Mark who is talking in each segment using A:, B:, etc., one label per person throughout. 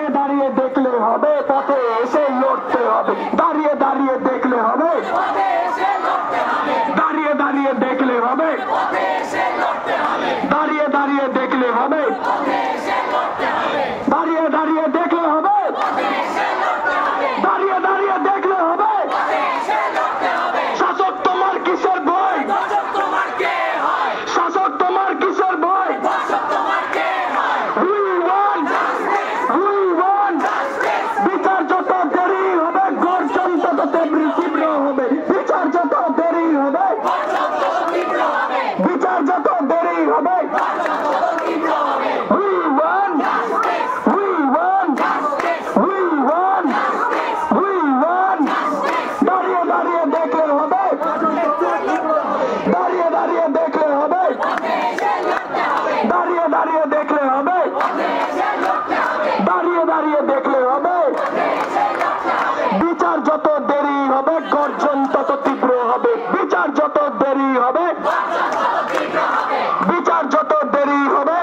A: দাঁড়িয়ে দাঁড়িয়ে দেখলে হবে, পথে এসে লড়তে হবে। দাঁড়িয়ে দাঁড়িয়ে দেখলে হবে, দাঁড়িয়ে দাঁড়িয়ে দেখলে হবে, দাঁড়িয়ে দাঁড়িয়ে দেখলে হবে, দাঁড়িয়ে দাঁড়িয়ে দেখলে হবে, দাঁড়িয়ে দাঁড়িয়ে দেখলে হবে। শাসক তোমার কিসের ভয়, শাসক তোমার কিসের ভয়। বিচার যত দেরি হবে, গর্জন তত তীব্র হবে। বিচার যত দেরি হবে, বিচার যত দেরি হবে। দাঁড়িয়ে দাঁড়িয়ে দেখলে হবে, দাঁড়িয়ে দাঁড়িয়ে দেখলে হবে, দাঁড়িয়ে দাঁড়িয়ে দেখলে হবে, দাঁড়িয়ে দাঁড়িয়ে দেখলে হবে। বিচার যত দেরি হবে, গর্জন তত তীব্র হবে। বিচার যত দেরি হবে, বিচার যত দেরি হবে।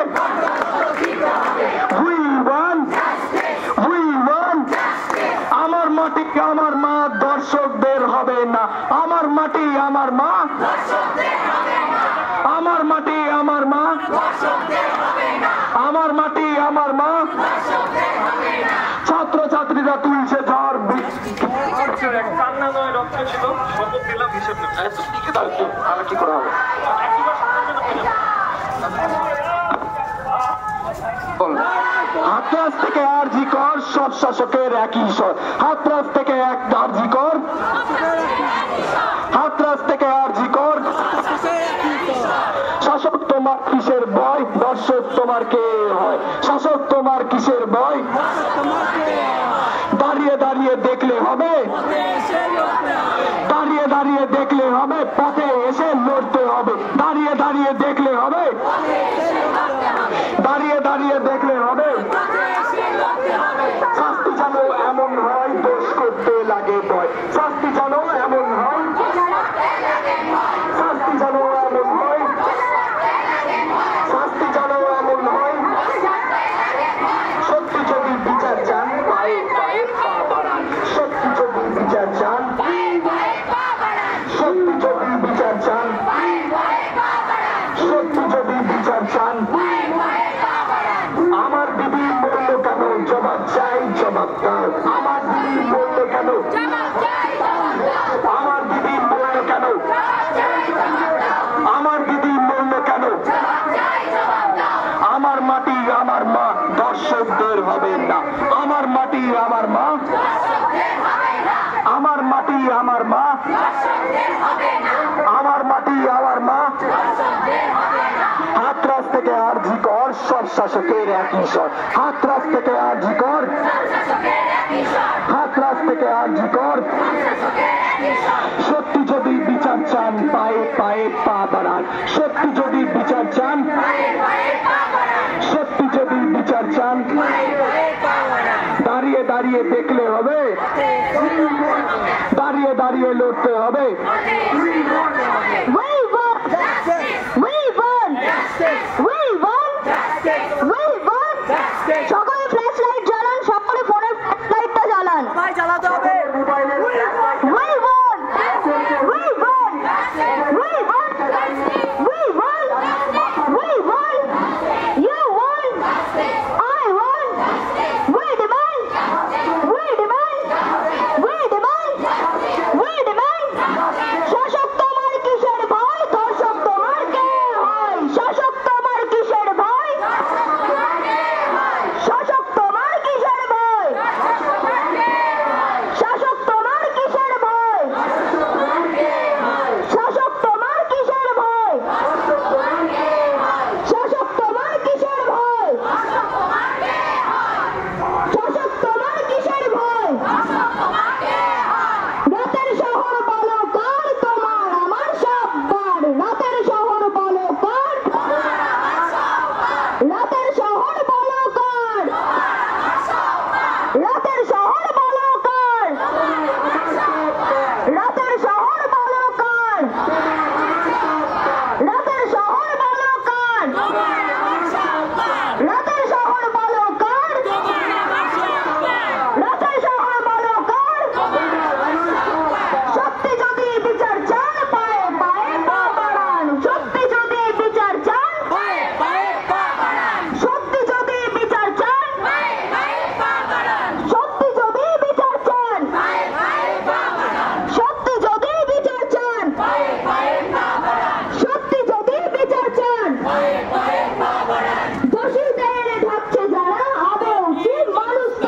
A: আমার মাটি আমার মা দর্শকদের হবে না। আমার মাটি আমার মা, আমার মাটি আমার মা, আমার মাটি আমার মা। ছাত্র ছাত্রীরা তুলছে ঝড়, কি করা হবে? হাতরাস থেকে আরজি কর, সব শাসকের একই স্বর। হাতরাস থেকে এক আরজি কর, হাতরাস থেকে আরজি কর। শাসক তোমার কিসের ভয়, দর্শক তোমার কে হয়। শাসক তোমার কিসের ভয়। দাঁড়িয়ে দাঁড়িয়ে দেখলে হবে, দাঁড়িয়ে দাঁড়িয়ে দেখলে হবে, পথে এসে লড়তে হবে। দাঁড়িয়ে দাঁড়িয়ে দেখলে হবে, দাঁড়িয়ে দাঁড়িয়ে দেখলে হবে। শাস্তি যেন এমন হয়, দোষ করতে লাগে ভয়। শাস্তি যেন এমন হয়, শাস্তি যেন এমন হয়, শাস্তি যেন এমন হয়। সত্যি যদি বিচার চান, পায়ে পায়ে পা বাড়ান। সত্যি যদি বিচার চান, সত্যি যদি বিচার চান, সত্যি যদি বিচার চান। আমার দিদি বললো কেন, জবাব চাই, জবাব দাও। আমার দিদি বললো কেন, আমার দিদি বললো কেন, আমার দিদি বললো কেন। আমার মাটি আমার মা দর্শকদের হবে না। আমার মাটি আমার মা, আমার মাটি আমার মা, আমার মাটি আমার মা। হাতরাস থেকে আরজি কর, সব শাসকের একই স্বর। হাতরাস থেকে আরজি কর, হাতরাস থেকে আরজি কর। সত্যি যদি বিচার চান, পায়ে পায়ে পা বাড়ান। সত্যি যদি বিচার চান, সত্যি যদি বিচার চান। দাঁড়িয়ে দাঁড়িয়ে দেখলে হবে, দাঁড়িয়ে দাঁড়িয়ে লড়তে হবে। We won! We won! We won!